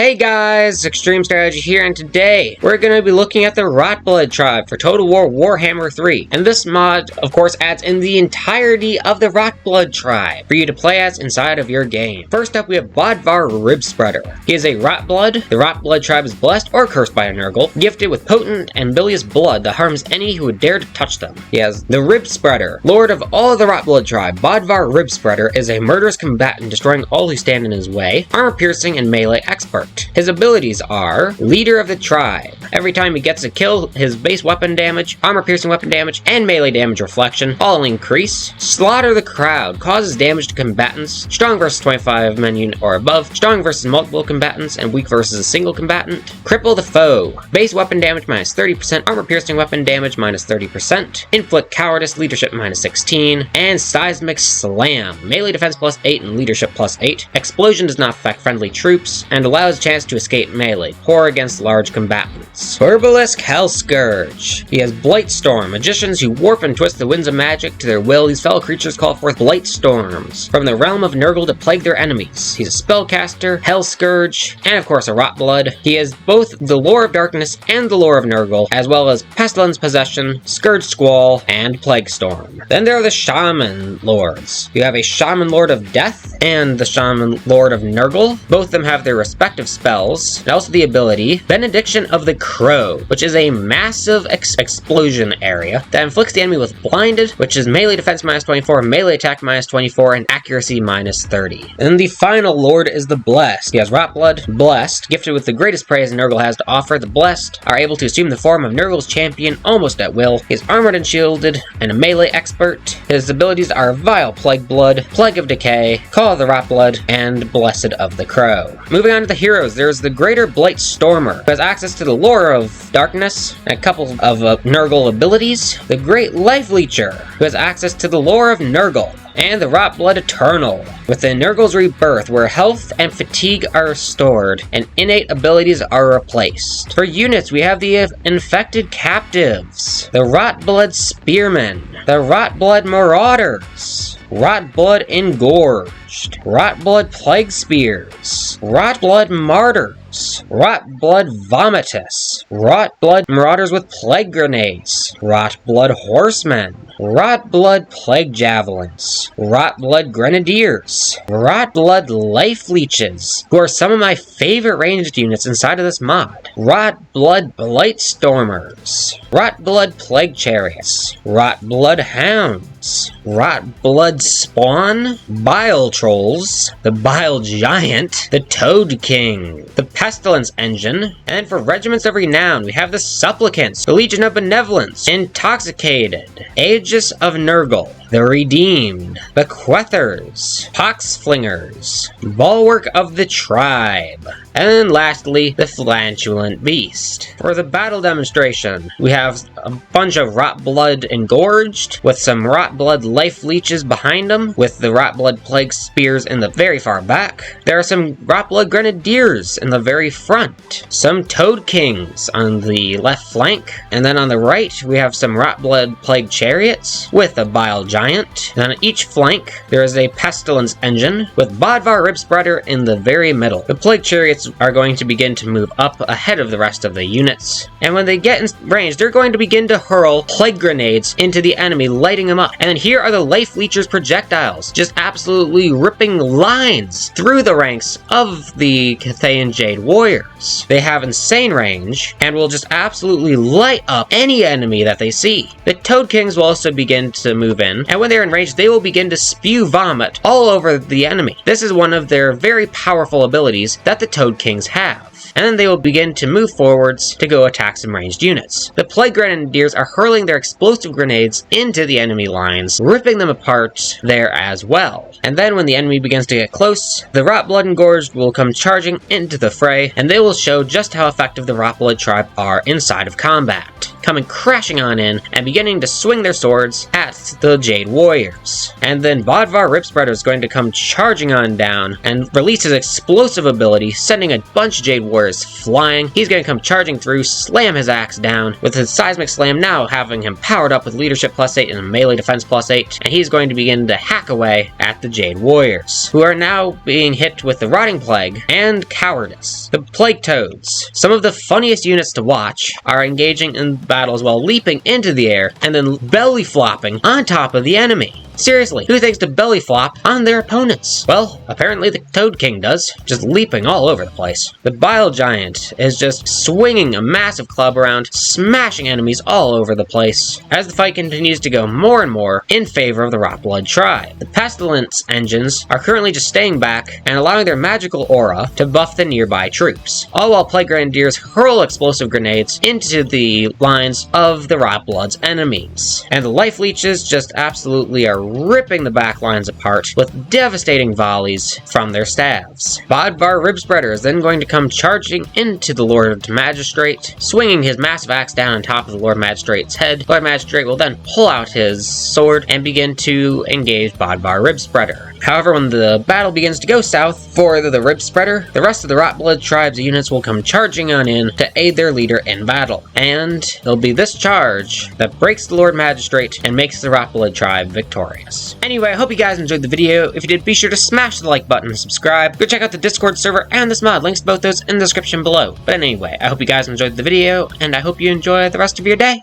Hey guys, Extreme Strategy here, and today we're going to be looking at the Rotblood tribe for Total War Warhammer 3. And this mod, of course, adds in the entirety of the Rotblood tribe for you to play as inside of your game. First up, we have Bodvar Ribspreader. He is a Rotblood. The Rotblood tribe is blessed or cursed by a Nurgle, gifted with potent and bilious blood that harms any who would dare to touch them. He has the Ribspreader. Lord of all of the Rotblood tribe, Bodvar Ribspreader is a murderous combatant, destroying all who stand in his way, armor-piercing and melee expert. His abilities are Leader of the Tribe. Every time he gets a kill, his base weapon damage, armor-piercing weapon damage, and melee damage reflection all increase. Slaughter the Crowd. Causes damage to combatants. Strong versus 25 men unit or above. Strong versus multiple combatants, and weak versus a single combatant. Cripple the Foe. Base weapon damage minus 30%, armor-piercing weapon damage minus 30%. Inflict Cowardice, leadership minus 16. And Seismic Slam. Melee defense plus 8 and leadership plus 8. Explosion does not affect friendly troops, and allows a chance to escape melee, poor against large combatants. Herbalist Hellscourge. He has Blightstorm, magicians who warp and twist the winds of magic to their will. These fellow creatures call forth Blightstorms from the realm of Nurgle to plague their enemies. He's a spellcaster, Hellscourge, and of course a Rotblood. He has both the Lore of Darkness and the Lore of Nurgle, as well as Pestilence Possession, Scourge Squall, and Plaguestorm. Then there are the Shaman Lords. You have a Shaman Lord of Death and the Shaman Lord of Nurgle. Both of them have their respective spells, and also the ability Benediction of the Crow, which is a massive explosion area that inflicts the enemy with blinded, which is melee defense minus 24, melee attack minus 24, and accuracy minus 30. And the final lord is the Blessed. He has Rotblood, Blessed, gifted with the greatest praise Nurgle has to offer. The Blessed are able to assume the form of Nurgle's champion almost at will. He is armored and shielded, and a melee expert. His abilities are Vile Plague Blood, Plague of Decay, Call of the Rotblood, and Blessed of the Crow. Moving on to the heroes, there's the Greater Blightstormer, who has access to the Lore of Darkness and a couple of Nurgle abilities. The Great Life Leecher, who has access to the Lore of Nurgle. And the Rotblood Eternal, within Nurgle's Rebirth, where health and fatigue are restored, and innate abilities are replaced. For units, we have the Infected Captives, the Rotblood Spearmen, the Rotblood Marauders, Rotblood Engorged, Rotblood Plague Spears, Rotblood Martyrs, Rotblood Vomitus, Rotblood Marauders with Plague Grenades, Rotblood Horsemen, Rotblood Plague Javelins, Rotblood Grenadiers, Rotblood Life Leeches, who are some of my favorite ranged units inside of this mod, Rotblood Blightstormers, Rotblood Plague Chariots, Rotblood Hounds, Rotblood Spawn, Bile Trolls, the Bile Giant, the Toad King, the Pestilence Engine, and then for Regiments of Renown, we have the Supplicants, the Legion of Benevolence, Intoxicated, Aegis of Nurgle, the Redeemed, the Quethers, Poxflingers, Bulwark of the Tribe, and then lastly, the Flatulent Beast. For the battle demonstration, we have a bunch of Rotblood Engorged, with some Rotblood Life Leeches behind them, with the Rotblood Plague Spears in the very far back. There are some Rotblood Grenadiers in the very front, some Toad Kings on the left flank, and then on the right, we have some Rotblood Plague Chariots with a Bile Giant, and on each flank, there is a Pestilence Engine with Bodvar Ribspreader in the very middle. The Plague Chariots are going to begin to move up ahead of the rest of the units, and when they get in range, they're going to begin to hurl Plague Grenades into the enemy, lighting them up. And then here are the Life Leechers projectiles, just absolutely ripping lines through the ranks of the Cathayan Jade Warriors. They have insane range, and will just absolutely light up any enemy that they see. The Toad Kings will also begin to move in, and when they're in range, they will begin to spew vomit all over the enemy. This is one of their very powerful abilities that the Toad Kings have. And then they will begin to move forwards to go attack some ranged units. The Plague Grenadiers are hurling their explosive grenades into the enemy lines, ripping them apart there as well. And then when the enemy begins to get close, the Rotblood Engorged will come charging into the fray, and they will show just how effective the Rotblood tribe are inside of combat. coming crashing on in and beginning to swing their swords at the Jade Warriors. And then Bodvar Ripspreader is going to come charging on down and release his explosive ability, sending a bunch of Jade Warriors flying. He's going to come charging through, slam his axe down, with his Seismic Slam now having him powered up with Leadership +8 and Melee Defense +8, and he's going to begin to hack away at the Jade Warriors, who are now being hit with the Rotting Plague and Cowardice. The Plague Toads, some of the funniest units to watch, are engaging in battles while leaping into the air and then belly flopping on top of the enemy. Seriously, who thinks to belly flop on their opponents? Well, apparently the Toad King does, just leaping all over the place. The Bile Giant is just swinging a massive club around, smashing enemies all over the place, as the fight continues to go more and more in favor of the Rotblood tribe. The Pestilence engines are currently just staying back and allowing their magical aura to buff the nearby troops, all while Plague Grenadiers hurl explosive grenades into the lines of the Rotblood's enemies. And the Life Leeches just absolutely are ripping the back lines apart with devastating volleys from their staves. Bodvar Ribspreader is then going to come charging into the Lord Magistrate, swinging his massive axe down on top of the Lord Magistrate's head. Lord Magistrate will then pull out his sword and begin to engage Bodvar Ribspreader. However, when the battle begins to go south for the Ribspreader, the rest of the Rotblood tribe's units will come charging on in to aid their leader in battle. And it'll be this charge that breaks the Lord Magistrate and makes the Rotblood tribe victorious. Anyway, I hope you guys enjoyed the video. If you did, be sure to smash the like button and subscribe. Go check out the Discord server and this mod. Links to both those in the description below. But anyway, I hope you guys enjoyed the video, and I hope you enjoy the rest of your day.